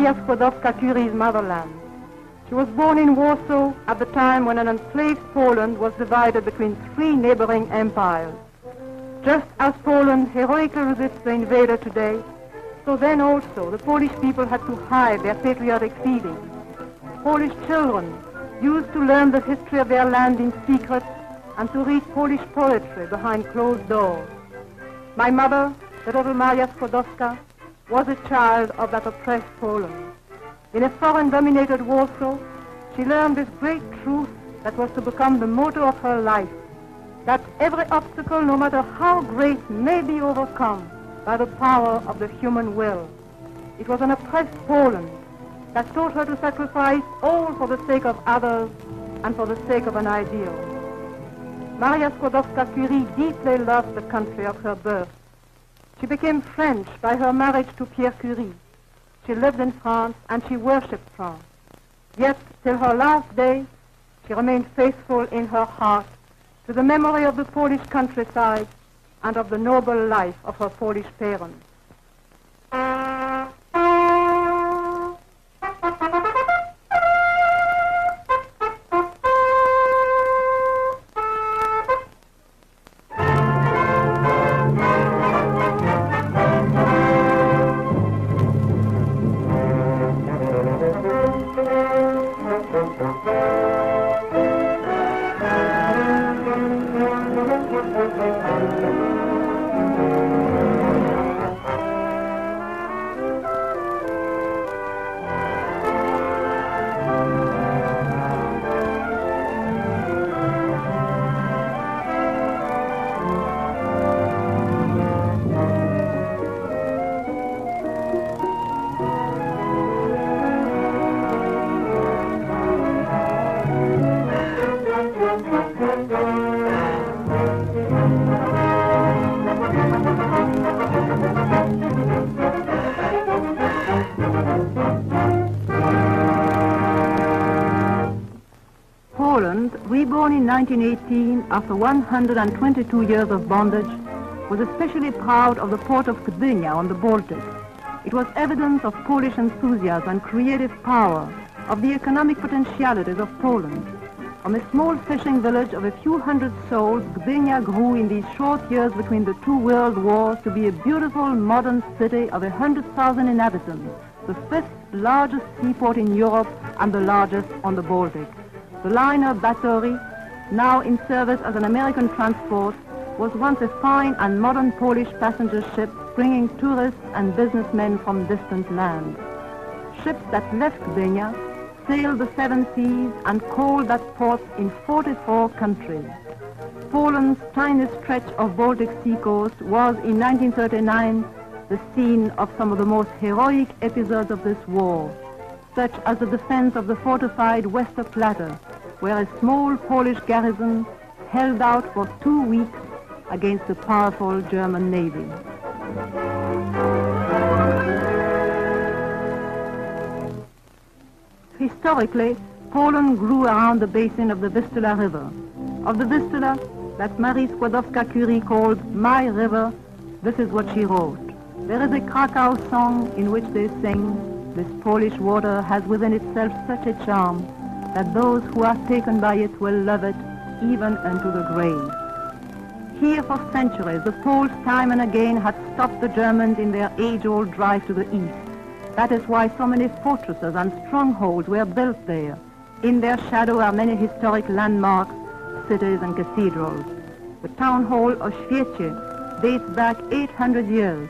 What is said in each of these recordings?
Maria Skłodowska-Curie's motherland. She was born in Warsaw at the time when an enslaved Poland was divided between three neighboring empires. Just as Poland heroically resists the invader today, so then also the Polish people had to hide their patriotic feelings. Polish children used to learn the history of their land in secret and to read Polish poetry behind closed doors. My mother, the little Maria Skłodowska, was a child of that oppressed Poland. In a foreign-dominated Warsaw, she learned this great truth that was to become the motto of her life, that every obstacle, no matter how great, may be overcome by the power of the human will. It was an oppressed Poland that taught her to sacrifice all for the sake of others and for the sake of an ideal. Maria Skłodowska-Curie deeply loved the country of her birth. She became French by her marriage to Pierre Curie. She lived in France and she worshipped France. Yet, till her last day, she remained faithful in her heart to the memory of the Polish countryside and of the noble life of her Polish parents. Reborn in 1918 after 122 years of bondage, was especially proud of the port of Gdynia on the Baltic. It was evidence of Polish enthusiasm and creative power, of the economic potentialities of Poland. From a small fishing village of a few hundred souls, Gdynia grew in these short years between the two world wars to be a beautiful modern city of 100,000 inhabitants, the fifth largest seaport in Europe and the largest on the Baltic. The liner Batory, now in service as an American transport, was once a fine and modern Polish passenger ship bringing tourists and businessmen from distant lands. Ships that left Gdynia sailed the seven seas and called that port in 44 countries. Poland's tiny stretch of Baltic sea coast was in 1939 the scene of some of the most heroic episodes of this war, such as the defense of the fortified Westerplatte, where a small Polish garrison held out for 2 weeks against the powerful German Navy. Historically, Poland grew around the basin of the Vistula River. Of the Vistula, that Marie Skłodowska-Curie called my river, this is what she wrote. There is a Krakow song in which they sing, this Polish water has within itself such a charm that those who are taken by it will love it even unto the grave. Here for centuries, the Poles time and again had stopped the Germans in their age-old drive to the east. That is why so many fortresses and strongholds were built there. In their shadow are many historic landmarks, cities and cathedrals. The town hall of Świecie dates back 800 years.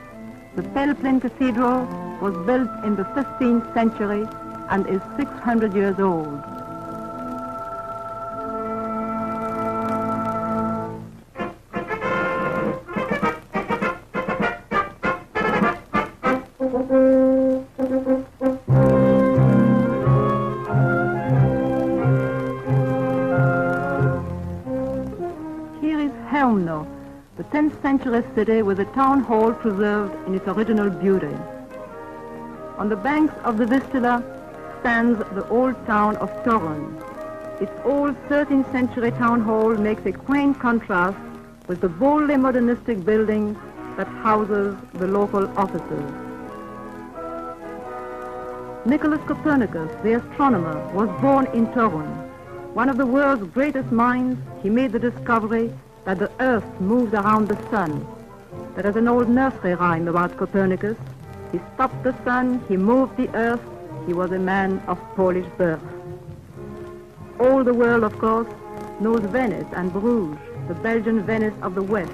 The Pelplin Cathedral was built in the 15th century and is 600 years old. The 10th century city with a town hall preserved in its original beauty. On the banks of the Vistula stands the old town of Torun. Its old 13th century town hall makes a quaint contrast with the boldly modernistic building that houses the local offices. Nicholas Copernicus, the astronomer, was born in Turin. One of the world's greatest minds, he made the discovery that the Earth moved around the sun. There is an old nursery rhyme about Copernicus. He stopped the sun, he moved the Earth, he was a man of Polish birth. All the world, of course, knows Venice and Bruges, the Belgian Venice of the West.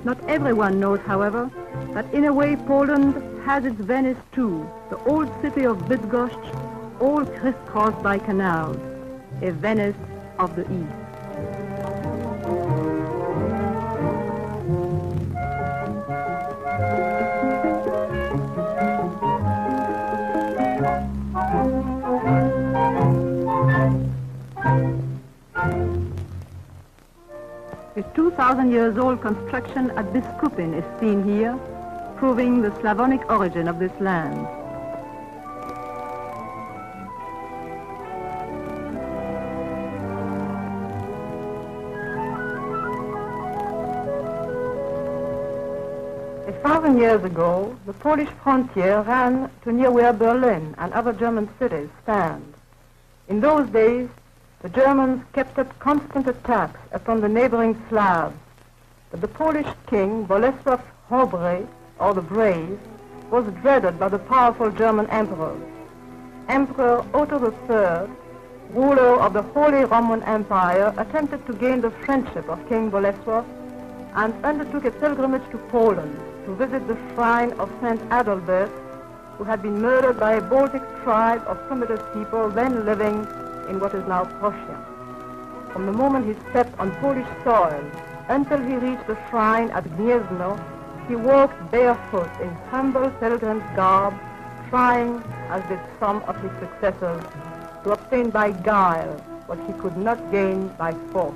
Not everyone knows, however, that in a way Poland has its Venice too, the old city of Bydgoszcz, all crisscrossed by canals, a Venice of the East. A 2,000 years old construction at Biskupin is seen here, proving the Slavonic origin of this land. A 1,000 years ago, the Polish frontier ran to near where Berlin and other German cities stand. In those days, the Germans kept up constant attacks upon the neighboring Slavs, but the Polish king, Bolesław Chrobry, or the Brave, was dreaded by the powerful German emperors. Emperor Otto III, ruler of the Holy Roman Empire, attempted to gain the friendship of King Bolesław and undertook a pilgrimage to Poland to visit the shrine of Saint Adalbert, who had been murdered by a Baltic tribe of primitive people then living in what is now Prussia. From the moment he stepped on Polish soil until he reached the shrine at Gniezno, he walked barefoot in humble pilgrim's garb, trying, as did some of his successors, to obtain by guile what he could not gain by force.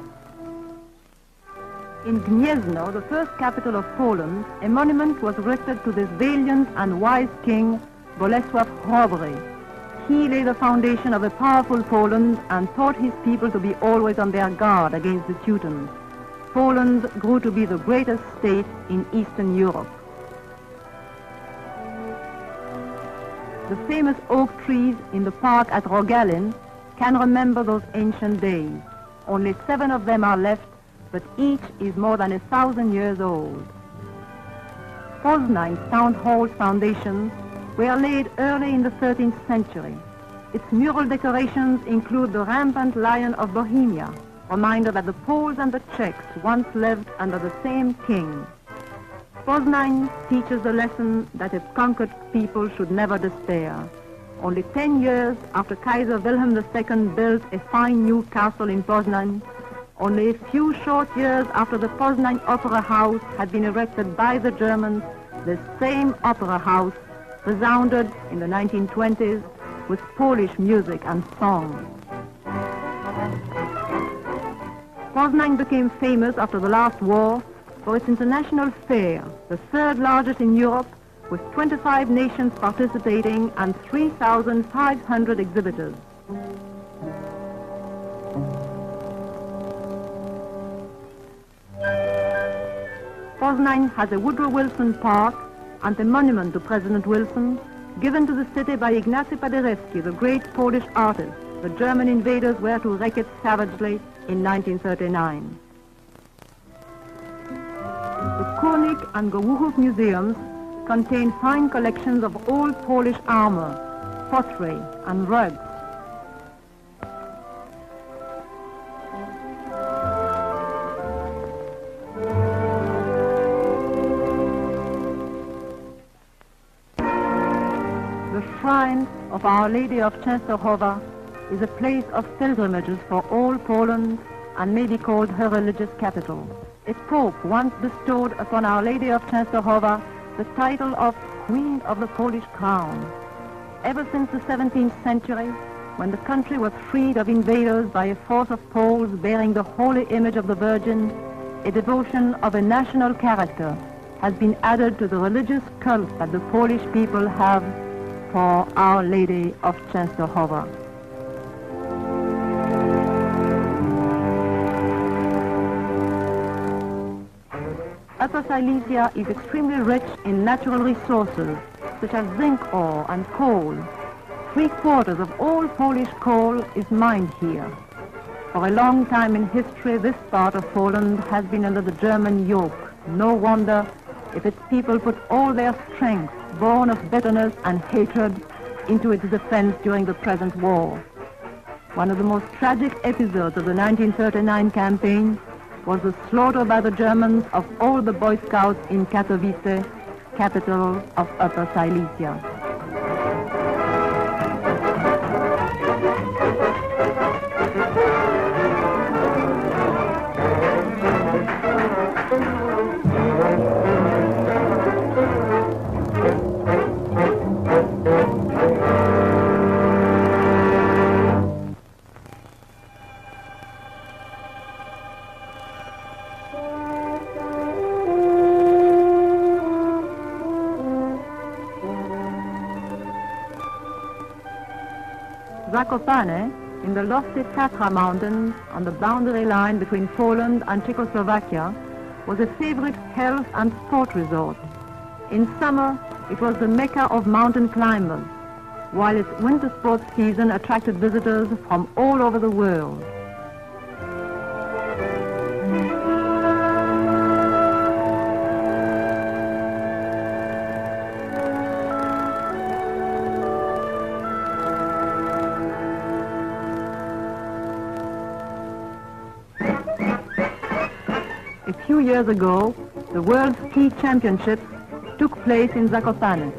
In Gniezno, the first capital of Poland, a monument was erected to this valiant and wise king, Bolesław Chrobry. He laid the foundation of a powerful Poland and taught his people to be always on their guard against the Teutons. Poland grew to be the greatest state in Eastern Europe. The famous oak trees in the park at Rogalin can remember those ancient days. Only 7 of them are left, but each is more than 1,000 years old. Poznań's town hall's foundations were laid early in the 13th century. Its mural decorations include the rampant lion of Bohemia, reminder that the Poles and the Czechs once lived under the same king. Poznań teaches the lesson that a conquered people should never despair. Only 10 years after Kaiser Wilhelm II built a fine new castle in Poznań, only a few short years after the Poznań Opera House had been erected by the Germans, the same opera house resounded in the 1920s with Polish music and song. Poznań became famous after the last war for its international fair, the 3rd largest in Europe, with 25 nations participating and 3,500 exhibitors. Poznań has a Woodrow Wilson Park and a monument to President Wilson, given to the city by Ignacy Paderewski, the great Polish artist. The German invaders were to wreck it savagely in 1939. The Kurnik and Gołuchów museums contain fine collections of old Polish armor, pottery, and rugs. The shrine of Our Lady of Częstochowa is a place of pilgrimages for all Poland and may be called her religious capital. A pope once bestowed upon Our Lady of Częstochowa the title of Queen of the Polish Crown. Ever since the 17th century, when the country was freed of invaders by a force of Poles bearing the holy image of the Virgin, a devotion of a national character has been added to the religious cult that the Polish people have for Our Lady of Częstochowa. Upper Silesia is extremely rich in natural resources, such as zinc ore and coal. 3/4 of all Polish coal is mined here. For a long time in history, this part of Poland has been under the German yoke. No wonder if its people put all their strength, born of bitterness and hatred, into its defense during the present war. One of the most tragic episodes of the 1939 campaign was the slaughter by the Germans of all the Boy Scouts in Katowice, capital of Upper Silesia. Zakopane, in the lofty Tatra Mountains on the boundary line between Poland and Czechoslovakia, was a favorite health and sport resort. In summer, it was the mecca of mountain climbers, while its winter sports season attracted visitors from all over the world. A few years ago, the World Ski Championships took place in Zakopane.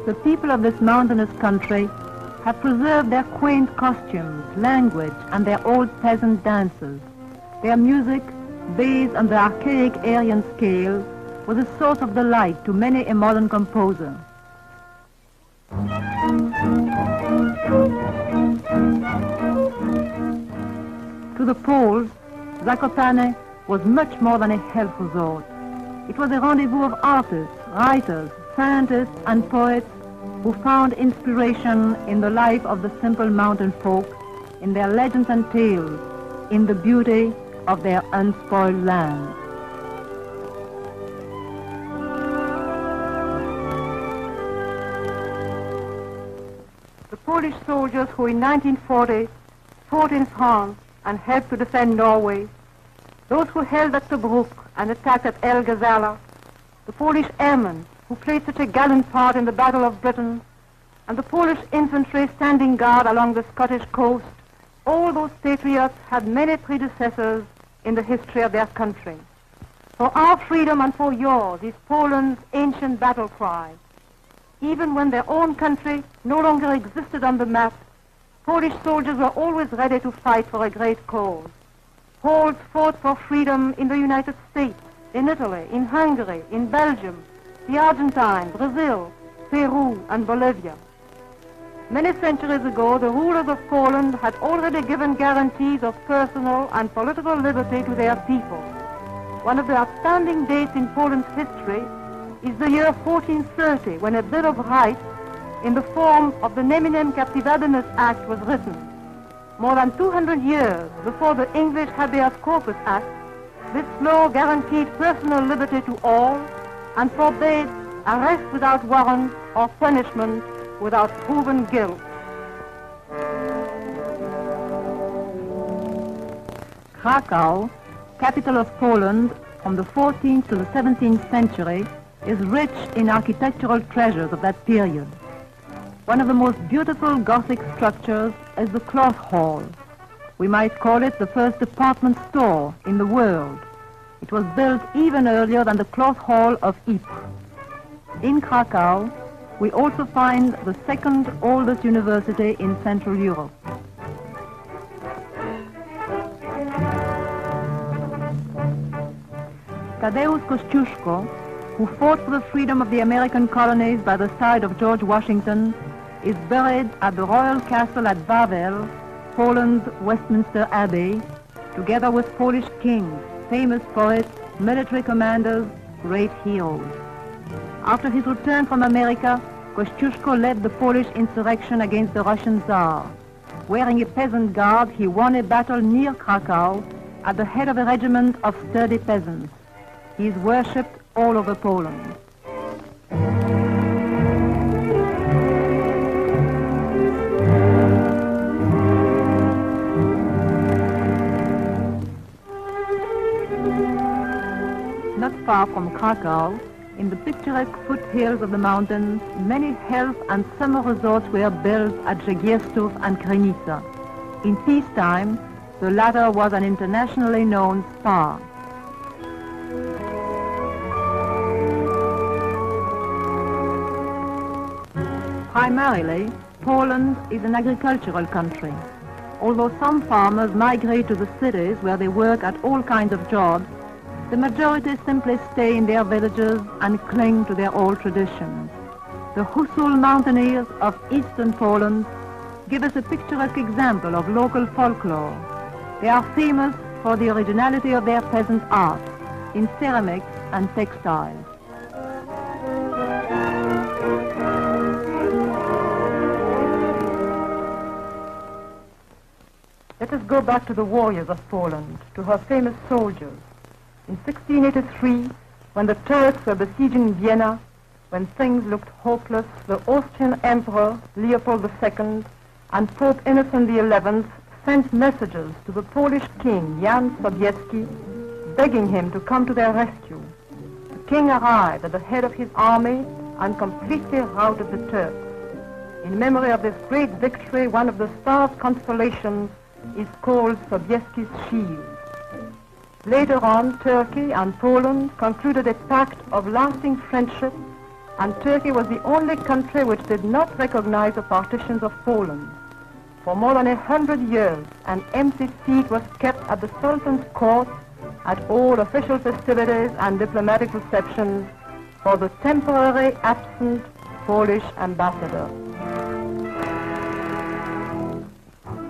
The people of this mountainous country have preserved their quaint costumes, language, and their old peasant dances. Their music, based on the archaic Aryan scale, was a source of delight to many a modern composer. To the Poles, Zakopane was much more than a health resort. It was a rendezvous of artists, writers, scientists, and poets who found inspiration in the life of the simple mountain folk, in their legends and tales, in the beauty of their unspoiled land. The Polish soldiers who in 1940 fought in France and helped to defend Norway, those who held at Tobruk and attacked at El Ghazala, the Polish airmen who played such a gallant part in the Battle of Britain, and the Polish infantry standing guard along the Scottish coast, all those patriots had many predecessors in the history of their country. For our freedom and for yours is Poland's ancient battle cry. Even when their own country no longer existed on the map, Polish soldiers were always ready to fight for a great cause. Poles fought for freedom in the United States, in Italy, in Hungary, in Belgium, the Argentine, Brazil, Peru, and Bolivia. Many centuries ago, the rulers of Poland had already given guarantees of personal and political liberty to their people. One of the outstanding dates in Poland's history is the year 1430, when a Bill of Rights in the form of the Neminem Captivadimus Act was written. More than 200 years before the English Habeas Corpus Act, this law guaranteed personal liberty to all and forbade arrest without warrant or punishment without proven guilt. Kraków, capital of Poland from the 14th to the 17th century, is rich in architectural treasures of that period. One of the most beautiful Gothic structures is the Cloth Hall. We might call it the first department store in the world. It was built even earlier than the Cloth Hall of Ypres. In Kraków, we also find the second oldest university in Central Europe. Tadeusz Kościuszko, who fought for the freedom of the American colonies by the side of George Washington, is buried at the royal castle at Wawel, Poland's Westminster Abbey, together with Polish kings, famous poets, military commanders, great heroes. After his return from America, Kościuszko led the Polish insurrection against the Russian Tsar. Wearing a peasant garb, he won a battle near Krakow at the head of a regiment of sturdy peasants. He is worshipped all over Poland. Not far from Krakow, in the picturesque foothills of the mountains, many health and summer resorts were built at żywców and Krynica. In peacetime, the latter was an internationally known spa. Primarily, Poland is an agricultural country. Although some farmers migrate to the cities where they work at all kinds of jobs, the majority simply stay in their villages and cling to their old traditions. The Husul mountaineers of eastern Poland give us a picturesque example of local folklore. They are famous for the originality of their peasant art in ceramics and textiles. Let us go back to the warriors of Poland, to her famous soldiers. In 1683, when the Turks were besieging Vienna, when things looked hopeless, the Austrian Emperor Leopold II and Pope Innocent XI sent messages to the Polish king Jan Sobieski, begging him to come to their rescue. The king arrived at the head of his army and completely routed the Turks. In memory of this great victory, one of the star's constellations is called Sobieski's Shield. Later on, Turkey and Poland concluded a pact of lasting friendship, and Turkey was the only country which did not recognize the partitions of Poland. For more than 100 years, an empty seat was kept at the Sultan's court at all official festivities and diplomatic receptions for the temporary absent Polish ambassador.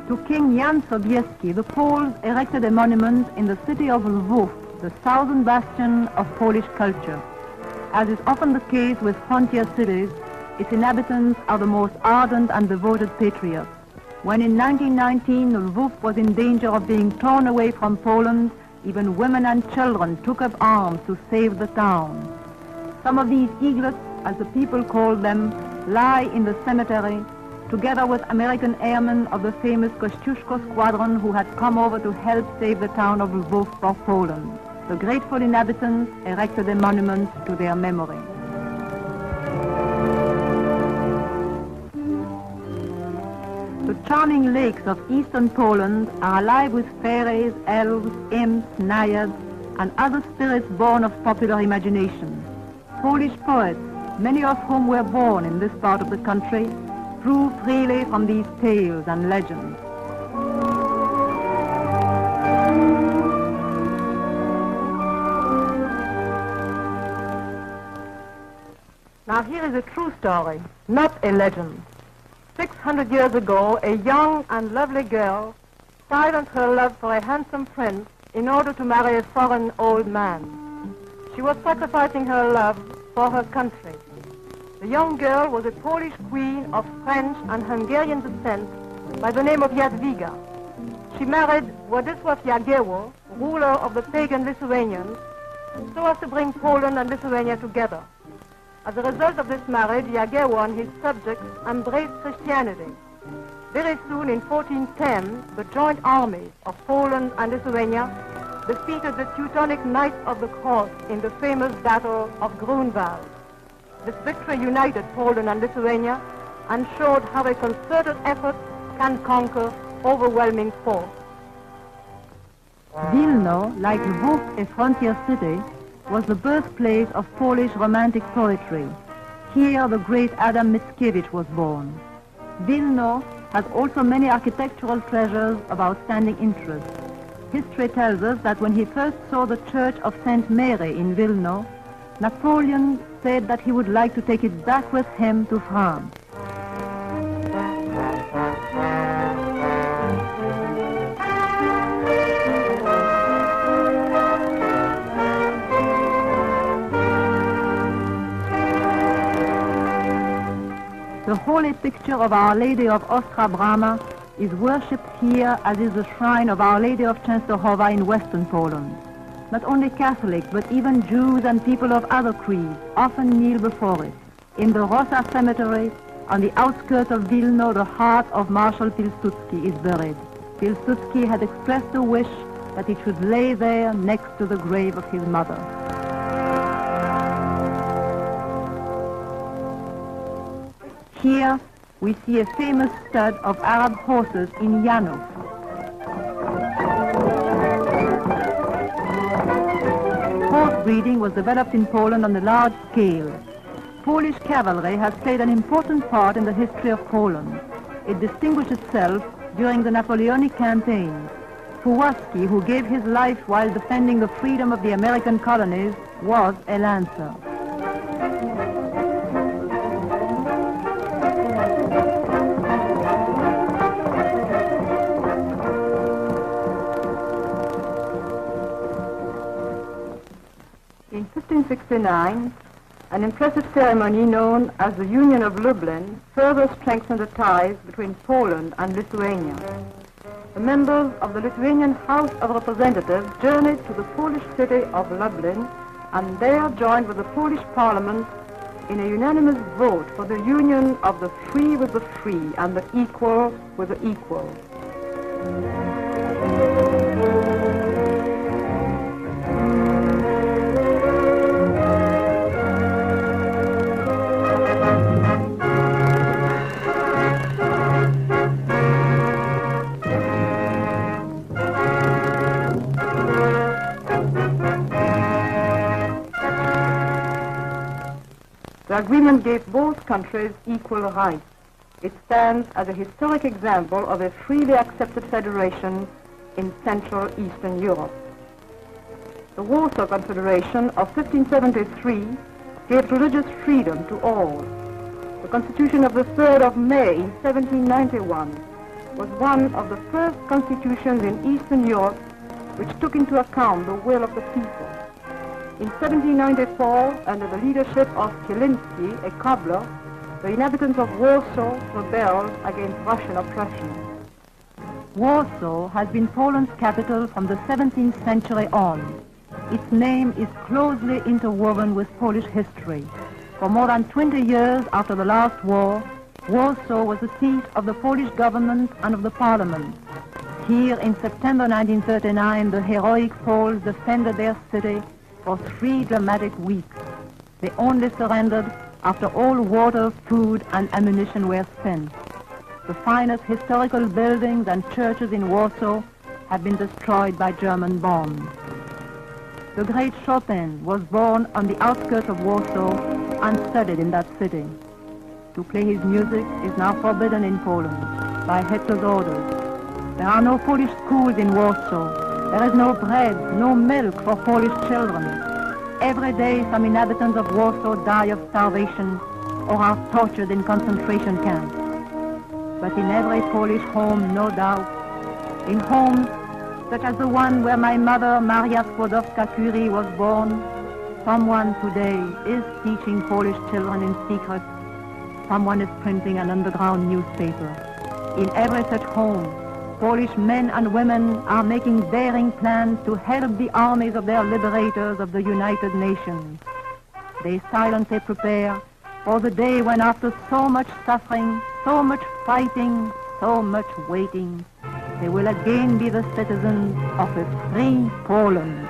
To King Jan Sobieski, the Poles erected a monument in the city of Lwów, the southern bastion of Polish culture. As is often the case with frontier cities, its inhabitants are the most ardent and devoted patriots. When in 1919 Lwów was in danger of being torn away from Poland, even women and children took up arms to save the town. Some of these eaglets, as the people called them, lie in the cemetery, together with American airmen of the famous Kościuszko squadron who had come over to help save the town of Lwów for Poland. The grateful inhabitants erected a monument to their memory. The charming lakes of eastern Poland are alive with fairies, elves, imps, naiads, and other spirits born of popular imagination. Polish poets, many of whom were born in this part of the country, drew freely from these tales and legends. Now here is a true story, not a legend. 600 years ago, a young and lovely girl silenced her love for a handsome prince in order to marry a foreign old man. She was sacrificing her love for her country. The young girl was a Polish queen of French and Hungarian descent by the name of Jadwiga. She married Władysław Jagiełło, ruler of the pagan Lithuanians, so as to bring Poland and Lithuania together. As a result of this marriage, Jagiełło and his subjects embraced Christianity. Very soon, in 1410, the joint armies of Poland and Lithuania defeated the Teutonic Knights of the Cross in the famous Battle of Grunwald. This victory united Poland and Lithuania and showed how a concerted effort can conquer overwhelming force. Wilno, like Lwów, a frontier city, was the birthplace of Polish romantic poetry. Here the great Adam Mickiewicz was born. Wilno has also many architectural treasures of outstanding interest. History tells us that when he first saw the church of St. Mary in Wilno, Napoleon said that he would like to take it back with him to France. The holy picture of Our Lady of Ostra Brama is worshipped here, as is the shrine of Our Lady of Częstochowa in western Poland. Not only Catholics, but even Jews and people of other creeds often kneel before it. In the Rosa Cemetery, on the outskirts of Wilno, the heart of Marshal Pilsudski is buried. Pilsudski had expressed a wish that it should lay there next to the grave of his mother. Here we see a famous stud of Arab horses in Janów. Horse breeding was developed in Poland on a large scale. Polish cavalry has played an important part in the history of Poland. It distinguished itself during the Napoleonic campaigns. Powtórki, who gave his life while defending the freedom of the American colonies, was a lancer. In 1569, an impressive ceremony known as the Union of Lublin further strengthened the ties between Poland and Lithuania. The members of the Lithuanian House of Representatives journeyed to the Polish city of Lublin and there joined with the Polish Parliament in a unanimous vote for the union of the free with the free and the equal with the equal. The agreement gave both countries equal rights. It stands as a historic example of a freely accepted federation in Central Eastern Europe. The Warsaw Confederation of 1573 gave religious freedom to all. The Constitution of the 3rd of May in 1791 was one of the first constitutions in Eastern Europe which took into account the will of the people. In 1794, under the leadership of Kielinski, a cobbler, the inhabitants of Warsaw rebelled against Russian oppression. Warsaw has been Poland's capital from the 17th century on. Its name is closely interwoven with Polish history. For more than 20 years after the last war, Warsaw was the seat of the Polish government and of the parliament. Here in September 1939, the heroic Poles defended their city for 3 dramatic weeks. They only surrendered after all water, food, and ammunition were spent. The finest historical buildings and churches in Warsaw have been destroyed by German bombs. The great Chopin was born on the outskirts of Warsaw and studied in that city. To play his music is now forbidden in Poland by Hitler's orders. There are no Polish schools in Warsaw. There is no bread, no milk for Polish children. Every day some inhabitants of Warsaw die of starvation or are tortured in concentration camps. But in every Polish home, no doubt, in homes such as the one where my mother, Maria Skłodowska-Curie, was born, someone today is teaching Polish children in secret. Someone is printing an underground newspaper. In every such home, Polish men and women are making daring plans to help the armies of their liberators of the United Nations. They silently prepare for the day when, after so much suffering, so much fighting, so much waiting, they will again be the citizens of a free Poland.